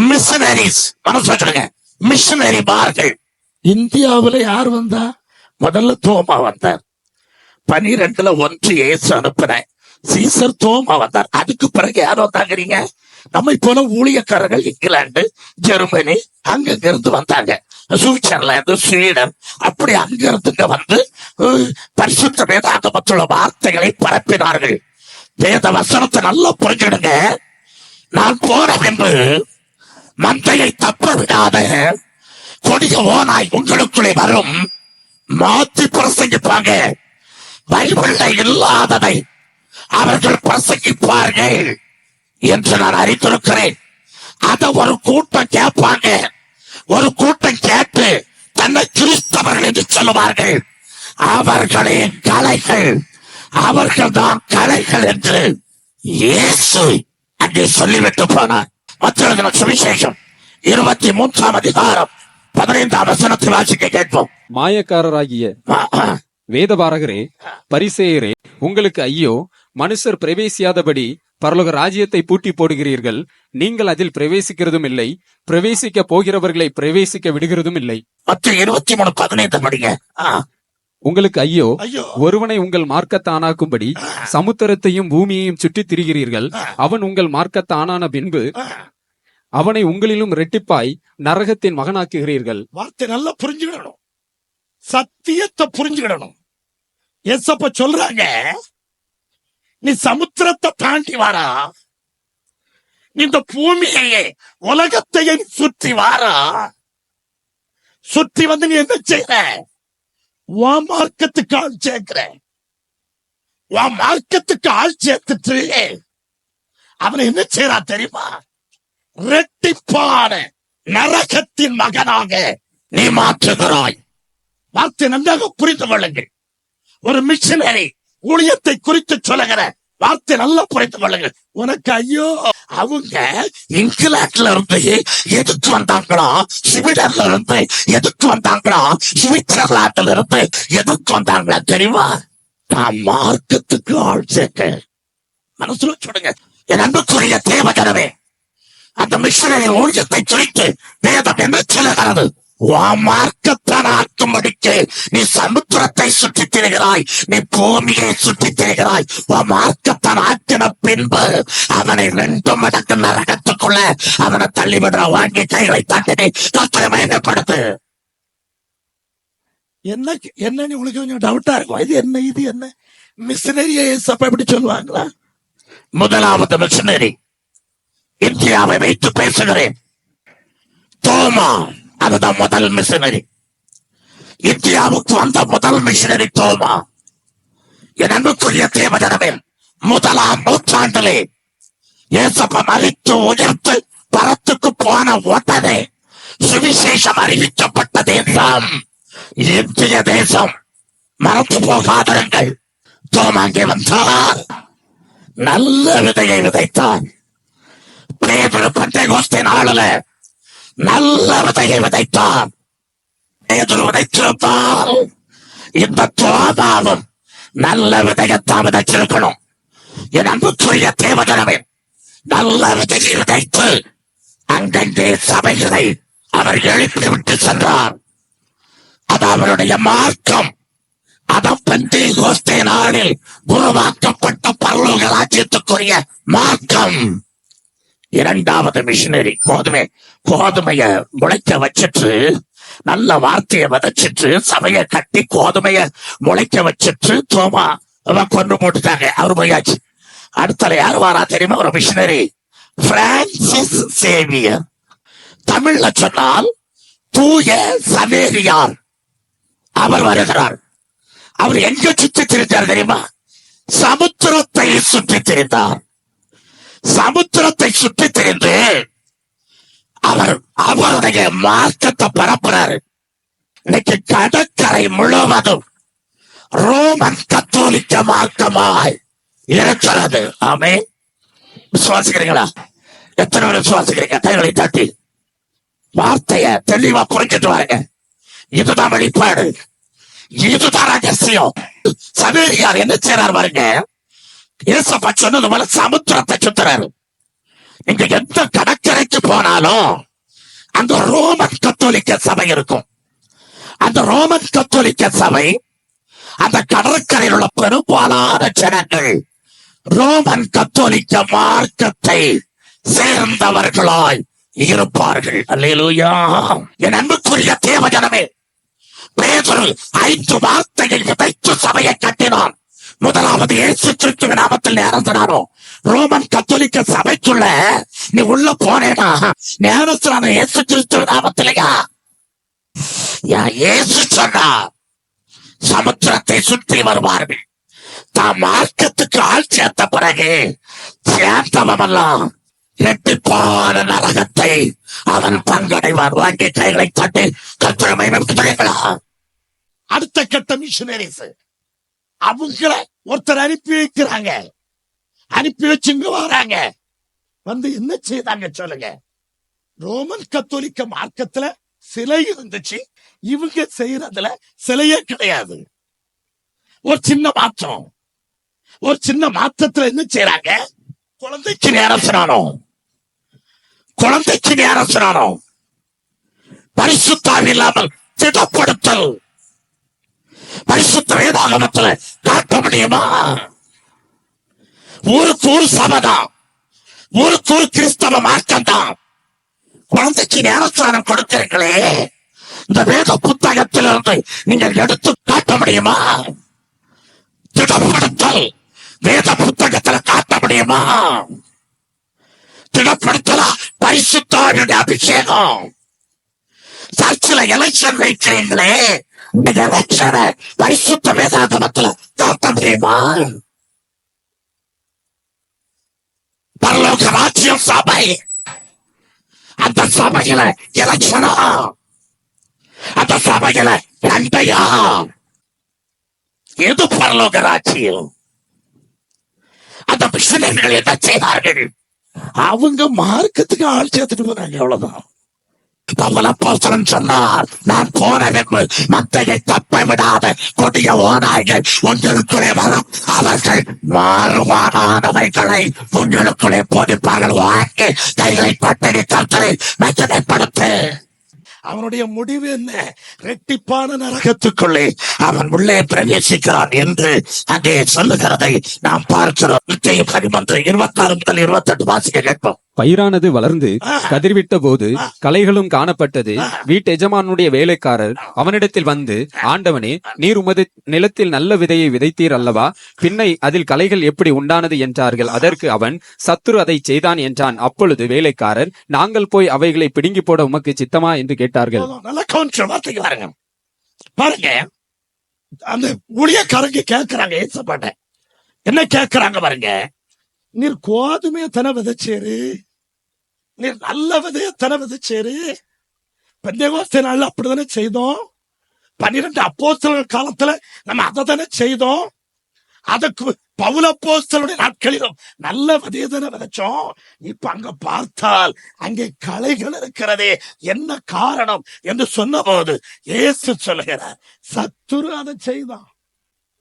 மிஷனரிஸ். மனசு வச்சுடுங்க, மிஷனரிமார்கள். இந்தியாவில் யார் வந்தா? முதல்ல தோமா வந்தார். 12ல் 1 இயேசு அனுப்பின சீசர் தோமா வந்தார். அதுக்கு பிறகு யார் வந்தாங்கிறீங்க? நம்மை போல ஊழியக்காரர்கள் இங்கிலாந்து, ஜெர்மனி, அங்கிருந்து வந்தாங்க. சுவிட்சர்லாந்து, ஸ்வீடன், அப்படி அங்கிருந்து வந்து பரிசுத்த வேதாகமத்துள்ள வார்த்தைகளை பரப்பினார்கள். வேத வசனத்தை நல்லா புரிஞ்சிடுங்க. நான் போன பின்பு மந்தையை தப்ப விடாத கொடிய ஓநாய் உங்களுக்குள்ளே வரும், மாத்தி பிரசங்கிப்பாங்க. பைபிள்ல இல்லாததை அவர்கள் பிரசங்கிப்பார்கள் என்று நான் அறிந்திருக்கிறேன். அத ஒரு கூட்டம் கேட்பாங்க. ஒரு கூட்டம் கேட்டு தன்னை கிறிஸ்தவர்கள் என்று சொல்லுவார்கள். அவர்களே கலைகள், அவர்கள் தான் கலைகள் என்று இயேசு அங்கே சொல்லிவிட்டு போனார். மத்திய சுவிசேஷம் 23ஆம் அதிகாரம் 15ஆம் வசனத்தை வாசிக்க கேட்போம். மாயக்காரராகிய வேதபாரகரே, பரிசேயரே, உங்களுக்கு ஐயோ! மனுஷர் பிரவேசியாதபடி பரலோக ராஜ்யத்தை பூட்டி போடுகிறீர்கள். நீங்கள் அதில் பிரவேசிக்கிறதும் இல்லை, பிரவேசிக்க போகிறவர்களை பிரவேசிக்க விடுகிறதும் இல்லை. மத்திய 23:15 படிங்க. உங்களுக்கு ஐயோ! ஒருவனை உங்கள் மார்க்கத்தானாக்கும்படி சமுத்திரத்தையும் பூமியையும் சுற்றி திரிகிறீர்கள். அவன் உங்கள் மார்க்கத்தானான பின்பு அவனை உங்களிலும் ரெட்டிப்பாய் நரகத்தின் மகனாக்குகிறீர்கள். வார்த்தை நல்லா புரிஞ்சுக்கிடணும், சத்தியத்தை புரிஞ்சுக்கிடணும். ஏசப்பா சொல்றாங்க, நீ சமுத்திரத்தை தாண்டி வாரா, இந்த பூமியையே உலகத்தையே சுற்றி வாரா. சுற்றி வந்து நீ என்ன செய்யற? மார்க்கத்துக்கு ஆள் சேர்க்கிற. உன் மார்க்கத்துக்கு ஆள் சேர்த்துட்டு அவனை என்ன செய்யறா தெரியுமா? ரெட்டிப்பான நரகத்தின் மகனாக நீ மாற்றுகிறாய். வார்த்தை நன்றாக புரிந்து கொள்ளுங்கள். ஒரு மிஷனரி ஊழியத்தை குறித்து சொல்லுகிற வார்த்தை நல்லா புரிந்து கொள்ளுங்கள். உனக்கு ஐயோ, அவங்க இங்கிலாந்துல இருந்து எதுக்கு வந்தாங்களா, ஸ்வீடன்ல இருந்து எதுக்கு வந்தாங்களா, சுவிட்சர்லாந்துல இருந்து எதுக்கு வந்தாங்களா தெரியுமா? நான் மார்க்கத்துக்கு ஆள் சேர்க்க. மனசுல சொல்லுங்க என் அன்புக்குரிய தேவஜனமே, அந்த மிஷனரி ஊழியத்தை குறித்து வேதம் என்ன சொல்லுகிறது? மார்க்கத்தான் ஆக்கும்படிக்கு நீ சமுத்திரத்தை சுற்றி திரிகிறாய், நீ பூமியை சுற்றி திரிகிறாய். மார்க்கத்தான் ஆக்கின பின்பு அவனை 2 மடங்கு நரகத்துக்குள்ள அவனை தள்ளிவிடுற. வாங்கி கைகளை தட்டி கர்த்தரை மகிமைப்படுத்து. என்ன உங்களுக்கு கொஞ்சம் டவுட்டா இருக்கும். இது என்ன மிஷனரியை எப்படி சொல்லுவாங்களா? முதலாவது மிஷனரி இந்தியாவை வைத்து பேசுகிறேன். தோமா, அதுதான் முதல் மிஷனரி. இந்தியாவுக்கு வந்த முதல் மிஷனரி தோமா. என் அன்புக்குரிய தேவஜனமே, 1ஆம் நூற்றாண்டிலே இயேசப்பா மரித்து உயர்த்து பரத்துக்கு போன உடனே சுவிசேஷம் அறிவிக்கப்பட்ட தேசம் இந்திய தேசம். மறந்து போகாதீர்கள். தோமா அங்கே வந்தார், நல்ல விதையை விதைத்தார். பேதுரு பெந்தேகோஸ்தே நாளில நல்ல விதையை விதைத்தார். பேதுரு விதைத்திருந்தால் இந்த தோமாவும் நல்ல விதையத்தான் விதைச்சிருக்கணும். என் அன்புக்குரிய தேவஜனமே, நல்ல விதையை விதைத்து அங்கங்கே சபைகளை அவர் எழுப்பிவிட்டு சென்றார். அது அவருடைய மார்க்கம். அதம் பெந்தேகோஸ்தே நாளில் உருவாக்கப்பட்ட பரலோக ராஜ்யத்துக்குரிய மார்க்கம். 2வது மிஷனரி கோதுமைய முளைக்க வச்சிட்டு, நல்ல வார்த்தையை விதைச்சிட்டு, சபையை கட்டி கோதுமைய முளைக்க வச்சிட்டு தோமா கொண்டு போட்டுட்டாங்க. அவரு போயாச்சு. அடுத்த யார் வாரா தெரியுமா? ஒரு மிஷனரி, பிரான்சிஸ் சேவியர். தமிழ்ல சொன்னால் தூய சவேரியார். அவர் வருகிறார். அவர் எங்க சுற்றி திரிந்தார் தெரியுமா? சமுத்திரத்தை சுற்றி திரிந்தார். சமுத்திரத்தை சுற்றி திரிந்து அவர் அவருடைய மார்க்கத்தை பரப்புறார். இன்னைக்கு கடற்கரை முழுவதும் ரோமன் கத்தோலிக்க மார்க்கமாய் இருக்கிறது. ஆமென். விசுவாசிக்கிறீங்களா? எத்தனை பேர் விசுவாசிக்கிறீங்க? கைகளை தட்டி வார்த்தைய தெளிவா புரிஞ்சிட்டு வாங்க. இதுதான் வெளிப்பாடு, இதுதான் ரகசியம். சவேரியார் என்ன செய்யறாரு பாருங்க. இயேசப்பா சொன்னது போல சமுத்திரத்தை சுத்துறாரு. நீங்க எந்த கடற்கரைக்கு போனாலும் அந்த ரோமன் கத்தோலிக்க சபை இருக்கும். அந்த ரோமன் கத்தோலிக்க சபை, அந்த கடற்கரையில் உள்ள பெரும்பாலான ஜனங்கள் ரோமன் கத்தோலிக்க மார்க்கத்தை சேர்ந்தவர்களாய் இருப்பார்கள். அல்லேலூயா. என் அன்புக்குரிய தேவஜனமே, பேதுரு 5 வார்த்தையை விதைத்து சபையை கட்டினான். முதலாவது இயேசு கிறிஸ்துவின் நாமத்தில் இறந்தினாரோ. ரோமன் கத்தோலிக்க சபைக்குள்ள நீ உள்ள போனேனா ஞானஸ்நானம் இயேசு கிறிஸ்துவின் நாமத்திலையா? இயேசு சொன்னா சமுத்திரத்தை சுற்றி வருவார்கள். தாம் மார்க்கத்துக்கு ஆள் சேர்த்த பிறகு சேர்ந்தவெல்லாம் இரட்டிப்பான நரகத்தை அவன் பங்கடைவான். வாங்கி கைகளை தட்டி கத்திரமை நடத்துகிறான். அடுத்த கட்ட மிஷனரிஸ் அவங்கள ஒருத்தர் அனுப்பி வைக்கிறாங்க. அனுப்பி வச்சுங்க வராங்க. வந்து என்ன செய்தாங்க சொல்லுங்க? ரோமன் கத்தோலிக்க மார்க்கத்துல சிலை இருந்துச்சு, இவங்க செய்யறதுல சிலையே கிடையாது. ஒரு சின்ன மாற்றம். ஒரு சின்ன மாற்றத்துல என்ன செய்யறாங்க? குழந்தைக்கு நேரம் சொன்னானோம், குழந்தைக்கு நேரம் சொன்னானோம். பரிசுத்தாவி இல்லாமல் திடப்படுத்தல் பரிசுத்த வேதாகமத்துல காட்ட முடியுமா? ஊருக்கு ஊர் சபைதான், ஊருக்கு ஊர் கிறிஸ்தவ மார்க்கம் தான். குழந்தைக்கு நேரஸ்தானம் கொடுக்கிறீங்களே, இந்த வேத புத்தகத்திலிருந்து நீங்கள் எடுத்து காட்ட முடியுமா? திடப்படுத்தல் வேத புத்தகத்துல காட்ட முடியுமா? திடப்படுத்தலா? பரிசுத்தாவியுடைய அபிஷேகம். சர்ச்சில் எலெக்ஷன் வைக்கிறீங்களே, இந்த எலெக்ஷனை பரிசுத்த வேதாகமத்துல காட்ட முடியுமா? பரலோக ராஜ்யம் சபை. அந்த சபையில எலட்சணம், அந்த சபையில சண்டையா? எது பரலோக ராஜ்யம்? அந்த மிஷனரிகள் என்ன செய்தார்கள்? அவங்க மார்க்கத்துக்கு ஆள் சேர்த்துட்டு போறாங்க, அவ்வளவுதான். பவுலப்போஸ்தலன் சொன்னார், நான் போனதென்று மத்தையை தப்ப விடாத கொடிய ஓநாய்கள் உங்களுக்குள்ளே வரும், அவர்கள் மாறுபாடானவைகளை உங்களுக்குள்ளே போதிப்பார்கள். வாங்கி கைகளை பட்டணி கர்த்தரை மெச்சனைப்படுத்து. அவனுடைய முடிவு என்ன? இரட்டிப்பான நரகத்துக்குள்ளே அவன் உள்ளே பிரவேசிக்கிறான் என்று அங்கே சொல்லுகிறதை நாம் பார்க்கிறோம். 13:26 முதல் 28 வாசிக்க கேட்போம். பயிரானது வளர்ந்து கதிர்விட்ட போது களைகளும் காணப்பட்டது. வீட்டு எஜமானுடைய வேலைக்காரர் அவனிடத்தில் வந்து, ஆண்டவனே, நீர் உமது நிலத்தில் நல்ல விதையை விதைத்தீர் அல்லவா? பின்னை அதில் களைகள் எப்படி உண்டானது என்றார்கள். அதற்கு அவன், சத்துரு அதை செய்தான் என்றான். அப்பொழுது வேலைக்காரர், நாங்கள் போய் அவைகளை பிடுங்கி போட உமக்கு சித்தமா என்று கேட்டார்கள். பாருங்க, அந்த ஊழியக்காரங்க கேட்கிறாங்க ஏசப்பாட்ட, என்ன கேட்கிறாங்க பாருங்க. நீர் கோதுமையை தன விதைச்சேரு, நீர் நல்ல விதைய தன விதைச்சேரு. பெந்தேகோஸ்தே நாள்ல அப்படித்தானே செய்தோம். 12 அப்போஸ்தலர்கள் காலத்துல நம்ம அதை தானே செய்தோம். அதுக்கு பவுலப்போஸ்தலருடைய நாட்களிலும் நல்ல விதைய தானே விதைச்சோம். இப்ப அங்க பார்த்தால் அங்கே களைகள் இருக்கிறதே, என்ன காரணம் என்று சொன்ன போது இயேசு சொல்லுகிறார், சத்துரு அதை செய்தான்.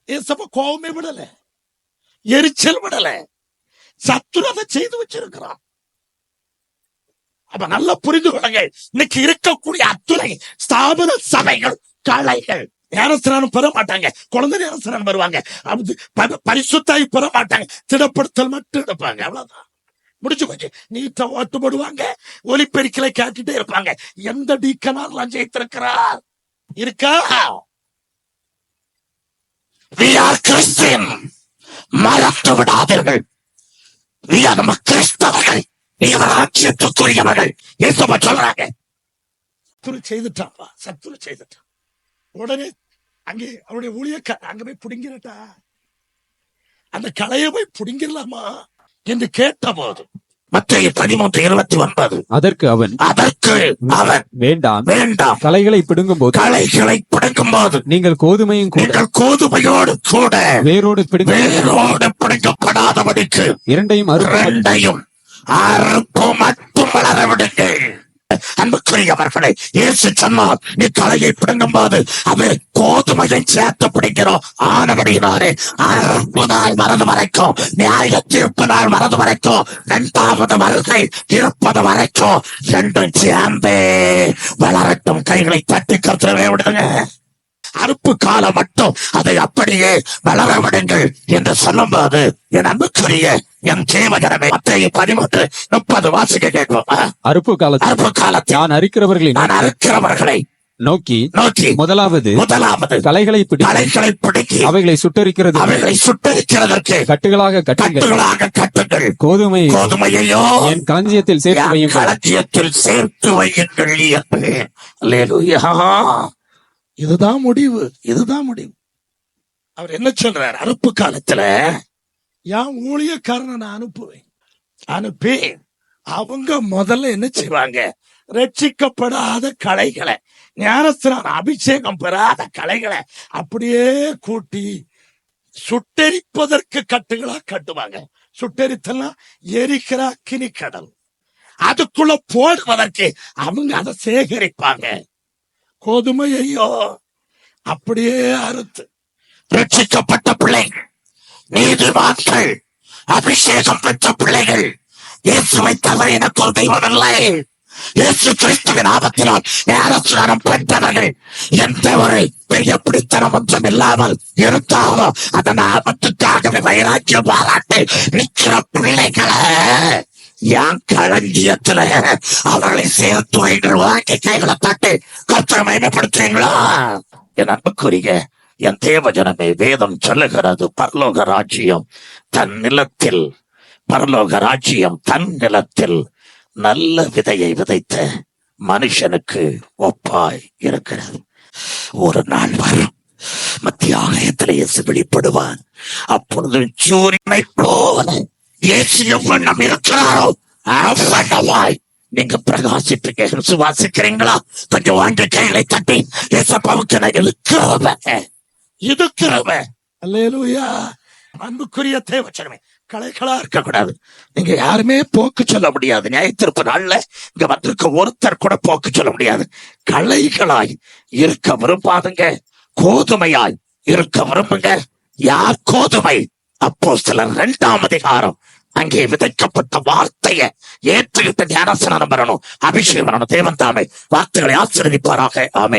ஏசப்ப கோபமே விடல, எரிச்சல் விடல, சத்துரு அதை செய்து வச்சிருக்கிறான். அப்ப நல்லா புரிந்து கொள்ளுங்க, இன்னைக்கு இருக்கக்கூடிய அத்துணை ஸ்தாபன சபைகள் களைகள். ஞானஸ்நானம் பெற மாட்டாங்க, குழந்தை ஞானஸ்நானம் பெறுவாங்க, பரிசுத்தாய் பெற மாட்டாங்க, திடப்படுத்தல் மட்டும் எடுப்பாங்க, அவ்வளவுதான். முடிச்சு போச்சு. நீட்ட ஓட்டு போடுவாங்க, ஒலிபெருக்கிலை கேட்டுட்டே இருப்பாங்க. எந்த டீக்கனார் ஜெயித்திருக்கிறார் இருக்கா? We are Christian. மறந்து விடாதீர்கள், நம்ம கிறிஸ்தவர்கள், ராஜ்யத்துக்குரியவர்கள். ஏசப்பா சொல்றாங்க, சத்துரு செய்துட்டாப்பா, சத்துரு செய்துட்டான். உடனே அங்கே அவருடைய ஊழியக்காரர் அங்க போய் புடிங்கிறட்டா, அந்த களையை போய் புடிங்கிடலாமா என்று கேட்ட போது மத்தேயு 13:29 அதற்கு அவன் வேண்டாம் வேண்டாம், களைகளை பிடுங்கும் போது நீங்கள் கோதுமையோடு கூட வேரோடு பிடுங்கப்படாதபடிக்கு இரண்டையும் அறுப்பு மட்டும் வளர விடுங்கள். அன்புக்குரியவர்களே, இயேசு சொன்னார், நீ களையை பிடுங்கும் போது அது கோதுமையை சேர்த்து பிடிக்கிறோம். ஆனபடியினாலே 60 நாள் மறந்து வரைக்கும், நியாய தீர்ப்பு நாள் மறந்து வரைக்கும், 2வது வருகை இருப்பது வரைக்கும் ரெண்டும் சேர்ந்தே வளரட்டும். கைகளை தட்டி கர்த்தரை விடுங்க. அறுப்பு காலம் மட்டும் அதை அப்படியே வளர விடுங்கள் என்று சொல்லும் போது, என் அன்புக்குரிய என் தேவஜனமே, மத்தேயு 13:30 வாசிக்க கேட்போம். அறுப்பு காலத்தில் நான் அறுக்கிறவர்களை நோக்கி முதலாவது களைகளை பிடிக்கி அவைகளை சுட்டரிக்கிறதற்கு கட்டுகளாக கட்டுங்கள். கோதுமையையோ என் களஞ்சியத்தில் சேர்த்து வையுங்கள். இதுதான் முடிவு, இதுதான் முடிவு. அவர் என்ன சொல்றார்? அறுப்பு காலத்துல என் ஊழியக்காரனை நான் அனுப்பி அவங்க முதல்ல என்ன செய்வாங்க? ரட்சிக்கப்படாத களைகளை, ஞானஸ்நான அபிஷேகம் பெறாத களைகளை அப்படியே கூட்டி சுட்டெரிப்பதற்கு கட்டுகளா கட்டுவாங்க. சுட்டெரித்தல்னா எரிக்கிற அக்கினி கடல், அதுக்குள்ள போடுவதற்கு அவங்க அதை சேகரிப்பாங்க. கோதுமையோ அப்படியே அறுத்து, ரட்சிக்கப்பட்ட பிள்ளைகள், நீதிமான்கள், அபிஷேகம் பெற்ற பிள்ளைகள், இயேசுவை தவிர எனக்கு ஒரு தெய்வம் இல்லை, இயேசு கிறிஸ்துவின் நாமத்தினால் ஞானஸ்நானம் பெற்றவர்கள், எந்த ஒரு பெரிய பிடித்தனம் ஒன்றும் இல்லாமல் இருந்தாலும் அந்த நாமத்துக்காகவே வைராக்கியம் பாராட்டி நிற்கிற பிள்ளைகளை என் களஞ்சியத்துல அவர்களை சேர்த்து வைகள் வாங்கி கைகளை தட்டி கர்த்தரை மகிமைப்படுத்துறீங்களா? என் அன்புக்குரிய என் தேவஜனமே, வேதம் சொல்லுகிறது, பரலோக ராஜ்யம் தன் நிலத்தில் நல்ல விதையை விதைத்த மனுஷனுக்கு ஒப்பாய் இருக்கிறது. ஒரு நாள் வரும், மத்திய ஆலயத்தில் இயேசு வெளிப்படுவார். அப்பொழுது சூரியனை போல இயேசு எவ்வண்ணம் இருக்கிறாரோ அவ்வண்ணமாய் நீங்க பிரகாசிப்பீங்க. விசுவாசிக்கிறீங்களா? கொஞ்சம் வாங்க கைகளை தட்டி ஏசப்பாவுக்கு நான் இருக்கிறவன் அல்லேலூயா. அன்புக்குரிய தேவச்சனமே, கலைகளா இருக்கக்கூடாது. நீங்க யாருமே போக்கு சொல்ல முடியாது. நியாயத்திருப்பு நாள்ல இங்க வந்திருக்க ஒருத்தர் கூட போக்கு சொல்ல முடியாது. கலைகளாய் இருக்க விரும்பாதுங்க, கோதுமையாய் இருக்க விரும்புங்க. யார் கோதுமை? அப்போஸ்தலர் 2ஆம் அதிகாரம். அங்கே விதைக்கப்பட்ட வார்த்தையை ஏற்றுக்கிட்ட ஞானஸ்நானம் வரணும், அபிஷேகம் வரணும். தேவன் தாமே வார்த்தைகளை ஆசீர்வதிப்பாராக. ஆமென்.